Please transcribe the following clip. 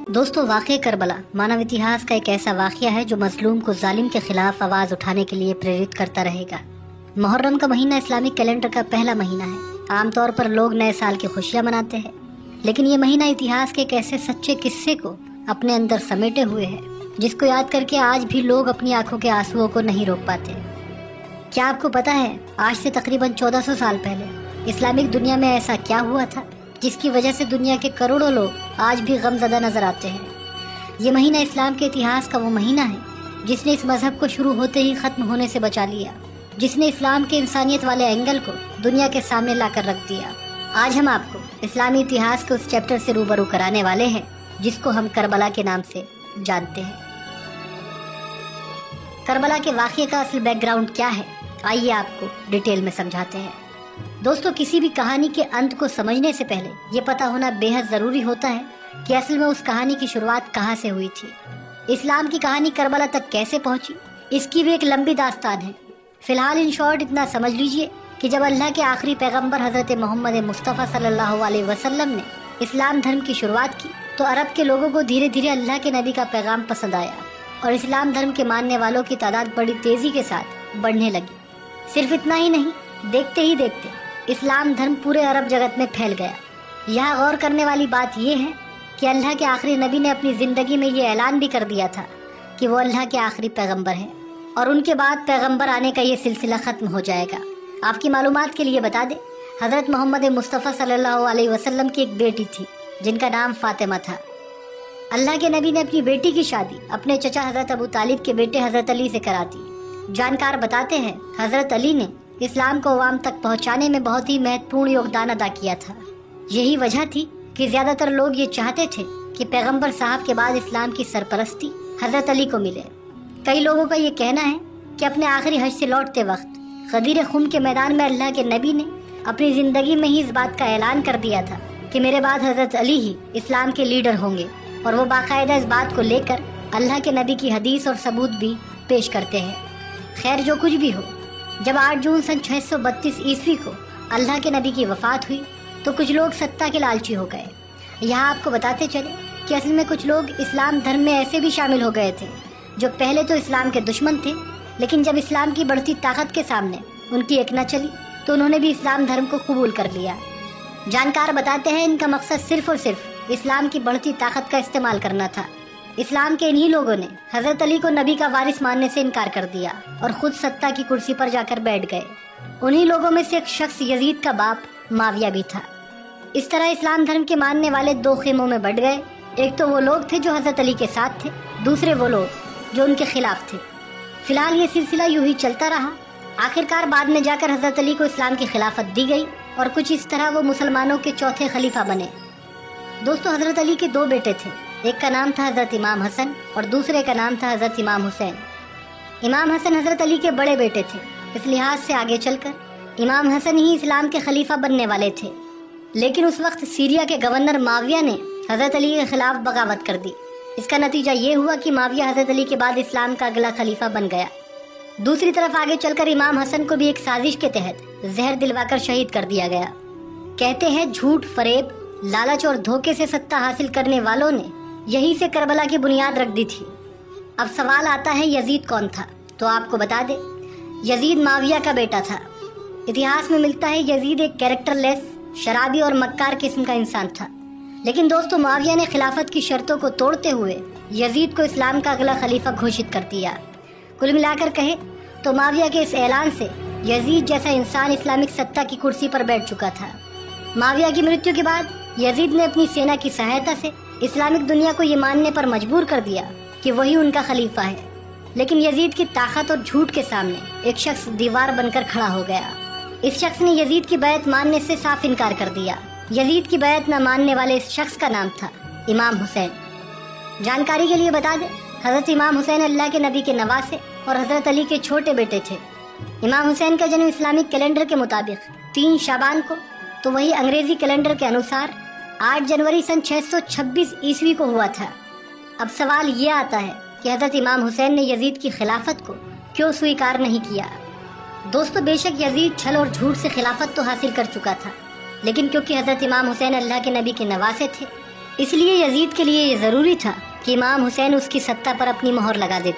دوستو واقع کربلا مانو اتہاس کا ایک ایسا واقعہ ہے جو مظلوم کو ظالم کے خلاف آواز اٹھانے کے لیے پریرت کرتا رہے گا۔ محرم کا مہینہ اسلامی کیلنڈر کا پہلا مہینہ ہے۔ عام طور پر لوگ نئے سال کی خوشیاں مناتے ہیں، لیکن یہ مہینہ اتہاس کے ایک ایسے سچے قصے کو اپنے اندر سمیٹے ہوئے ہے جس کو یاد کر کے آج بھی لوگ اپنی آنکھوں کے آنسوؤں کو نہیں روک پاتے۔ کیا آپ کو پتا ہے آج سے تقریباً 1400 سال پہلے اسلامک دنیا میں ایسا کیا ہوا تھا جس کی وجہ سے دنیا کے کروڑوں لوگ آج بھی غم زدہ نظر آتے ہیں؟ یہ مہینہ اسلام کے اتہاس کا وہ مہینہ ہے جس نے اس مذہب کو شروع ہوتے ہی ختم ہونے سے بچا لیا، جس نے اسلام کے انسانیت والے اینگل کو دنیا کے سامنے لا کر رکھ دیا۔ آج ہم آپ کو اسلامی اتہاس کے اس چیپٹر سے روبرو کرانے والے ہیں جس کو ہم کربلا کے نام سے جانتے ہیں۔ کربلا کے واقعے کا اصل بیک گراؤنڈ کیا ہے، آئیے آپ کو ڈیٹیل میں سمجھاتے ہیں۔ دوستو، کسی بھی کہانی کے انت کو سمجھنے سے پہلے یہ پتہ ہونا بے حد ضروری ہوتا ہے کہ اصل میں اس کہانی کی شروعات کہاں سے ہوئی تھی۔ اسلام کی کہانی کربلا تک کیسے پہنچی، اس کی بھی ایک لمبی داستان ہے۔ فی الحال ان شارٹ اتنا سمجھ لیجئے کہ جب اللہ کے آخری پیغمبر حضرت محمد مصطفیٰ صلی اللہ علیہ وسلم نے اسلام دھرم کی شروعات کی تو عرب کے لوگوں کو دھیرے دھیرے اللہ کے نبی کا پیغام پسند آیا اور اسلام دھرم کے ماننے والوں کی تعداد بڑی تیزی کے ساتھ بڑھنے لگی۔ صرف اتنا ہی نہیں، دیکھتے ہی دیکھتے اسلام دھرم پورے عرب جگت میں پھیل گیا۔ یہاں غور کرنے والی بات یہ ہے کہ اللہ کے آخری نبی نے اپنی زندگی میں یہ اعلان بھی کر دیا تھا کہ وہ اللہ کے آخری پیغمبر ہیں اور ان کے بعد پیغمبر آنے کا یہ سلسلہ ختم ہو جائے گا۔ آپ کی معلومات کے لیے بتا دیں، حضرت محمد مصطفیٰ صلی اللہ علیہ وسلم کی ایک بیٹی تھی جن کا نام فاطمہ تھا۔ اللہ کے نبی نے اپنی بیٹی کی شادی اپنے چچا حضرت ابو طالب کے بیٹے حضرت علی سے کرا دی۔ جانکار بتاتے ہیں حضرت علی نے اسلام کو عوام تک پہنچانے میں بہت ہی مہتوپورن یوگدان ادا کیا تھا۔ یہی وجہ تھی کہ زیادہ تر لوگ یہ چاہتے تھے کہ پیغمبر صاحب کے بعد اسلام کی سرپرستی حضرت علی کو ملے۔ کئی لوگوں کا یہ کہنا ہے کہ اپنے آخری حج سے لوٹتے وقت غدیر خم کے میدان میں اللہ کے نبی نے اپنی زندگی میں ہی اس بات کا اعلان کر دیا تھا کہ میرے بعد حضرت علی ہی اسلام کے لیڈر ہوں گے، اور وہ باقاعدہ اس بات کو لے کر اللہ کے نبی کی حدیث اور ثبوت بھی پیش کرتے ہیں۔ خیر جو کچھ بھی ہو، جب 8 جون سن 632 عیسوی کو اللہ کے نبی کی وفات ہوئی تو کچھ لوگ ستہ کے لالچی ہو گئے۔ یہاں آپ کو بتاتے چلے کہ اصل میں کچھ لوگ اسلام دھرم میں ایسے بھی شامل ہو گئے تھے جو پہلے تو اسلام کے دشمن تھے، لیکن جب اسلام کی بڑھتی طاقت کے سامنے ان کی ایک نہ چلی تو انہوں نے بھی اسلام دھرم کو قبول کر لیا۔ جانکار بتاتے ہیں ان کا مقصد صرف اور صرف اسلام کی بڑھتی طاقت کا استعمال کرنا تھا۔ اسلام کے انہی لوگوں نے حضرت علی کو نبی کا وارث ماننے سے انکار کر دیا اور خود ستہ کی کرسی پر جا کر بیٹھ گئے۔ انہی لوگوں میں سے ایک شخص یزید کا باپ معاویہ بھی تھا۔ اس طرح اسلام دھرم کے ماننے والے 2 خیموں میں بٹ گئے۔ ایک تو وہ لوگ تھے جو حضرت علی کے ساتھ تھے، دوسرے وہ لوگ جو ان کے خلاف تھے۔ فی الحال یہ سلسلہ یوں ہی چلتا رہا۔ آخرکار بعد میں جا کر حضرت علی کو اسلام کی خلافت دی گئی اور کچھ اس طرح وہ مسلمانوں کے چوتھے خلیفہ بنے۔ دوستو، حضرت علی کے 2 بیٹے تھے، ایک کا نام تھا حضرت امام حسن اور دوسرے کا نام تھا حضرت امام حسین۔ امام حسن حضرت علی کے بڑے بیٹے تھے، اس لحاظ سے آگے چل کر امام حسن ہی اسلام کے خلیفہ بننے والے تھے، لیکن اس وقت سیریا کے گورنر معاویہ نے حضرت علی کے خلاف بغاوت کر دی۔ اس کا نتیجہ یہ ہوا کہ معاویہ حضرت علی کے بعد اسلام کا اگلا خلیفہ بن گیا۔ دوسری طرف آگے چل کر امام حسن کو بھی ایک سازش کے تحت زہر دلوا کر شہید کر دیا گیا۔ کہتے ہیں جھوٹ، فریب، لالچ اور دھوکے سے ستہ حاصل کرنے والوں نے یہی سے کربلا کی بنیاد رکھ دی تھی۔ اب سوال آتا ہے یزید کون تھا؟ تو آپ کو بتا دیں، یزید معاویہ کا بیٹا تھا۔ اتہاس میں ملتا ہے یزید ایک کیریکٹر لیس، شرابی اور مکار قسم کا انسان تھا، لیکن دوستو معاویہ نے خلافت کی شرطوں کو توڑتے ہوئے یزید کو اسلام کا اگلا خلیفہ گھوشت کر دیا۔ کل ملا کر کہے تو معاویہ کے اس اعلان سے یزید جیسا انسان اسلامک ستہ کی کرسی پر بیٹھ چکا تھا۔ معاویہ کی مرتیو کے بعد یزید نے اپنی سینا کی سہایتا سے اسلامک دنیا کو یہ ماننے پر مجبور کر دیا کہ وہی ان کا خلیفہ ہے، لیکن یزید کی طاقت اور جھوٹ کے سامنے ایک شخص دیوار بن کر کھڑا ہو گیا۔ اس شخص نے یزید کی بیعت ماننے سے صاف انکار کر دیا۔ یزید کی بیعت نہ ماننے والے اس شخص کا نام تھا امام حسین۔ جانکاری کے لیے بتا دیں، حضرت امام حسین اللہ کے نبی کے نواسے اور حضرت علی کے چھوٹے بیٹے تھے۔ امام حسین کا جنم اسلامک کیلنڈر کے مطابق 3 شعبان کو، تو وہی انگریزی کیلنڈر کے انوسار 8 جنوری سن 626 عیسوی کو ہوا تھا۔ اب سوال یہ آتا ہے کہ حضرت امام حسین نے یزید کی خلافت کو کیوں سویکار نہیں کیا؟ دوستو، بے شک یزید چھل اور جھوٹ سے خلافت تو حاصل کر چکا تھا، لیکن کیونکہ حضرت امام حسین اللہ کے نبی کے نواسے تھے اس لیے یزید کے لیے یہ ضروری تھا کہ امام حسین اس کی سطح پر اپنی مہر لگا دیتے.